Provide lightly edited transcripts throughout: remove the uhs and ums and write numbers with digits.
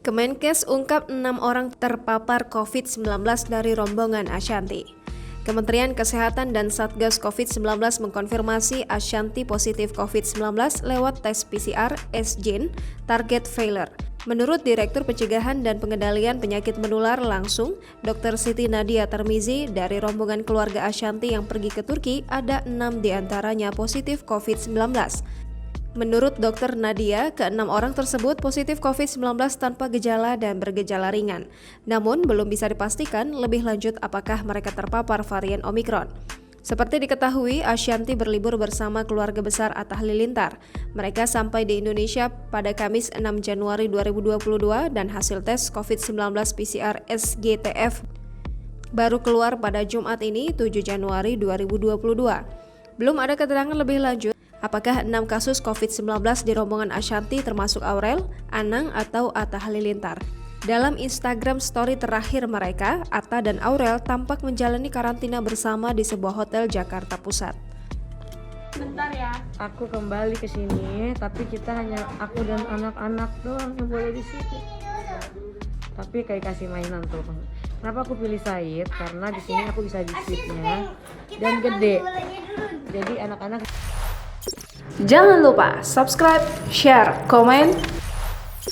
Kemenkes ungkap 6 orang terpapar COVID-19 dari rombongan Ashanti. Kementerian Kesehatan dan Satgas COVID-19 mengkonfirmasi Ashanti positif COVID-19 lewat tes PCR S-Gene target failure. Menurut Direktur Pencegahan dan Pengendalian Penyakit Menular langsung, Dr. Siti Nadia Tarmizi, dari rombongan keluarga Ashanti yang pergi ke Turki, ada 6 diantaranya positif COVID-19. Menurut Dr. Nadia, ke-6 orang tersebut positif COVID-19 tanpa gejala dan bergejala ringan. Namun, belum bisa dipastikan lebih lanjut apakah mereka terpapar varian Omikron. Seperti diketahui, Ashanti berlibur bersama keluarga besar Atta Halilintar. Mereka sampai di Indonesia pada Kamis 6 Januari 2022 dan hasil tes COVID-19 PCR SGTF baru keluar pada Jumat ini, 7 Januari 2022. Belum ada keterangan lebih lanjut apakah 6 kasus COVID-19 di rombongan Ashanti termasuk Aurel, Anang, atau Atta Halilintar. Dalam Instagram story terakhir mereka, Atta dan Aurel tampak menjalani karantina bersama di sebuah hotel Jakarta Pusat. Bentar ya. Aku kembali ke sini, tapi kita hanya aku dan anak-anak doang yang boleh di sini. Tapi kayak kasih mainan tuh. Kenapa aku pilih Said? Karena di sini aku bisa bisitnya dan gede. Jadi anak-anak. Jangan lupa subscribe, share, komen,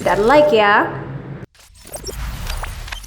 dan like ya.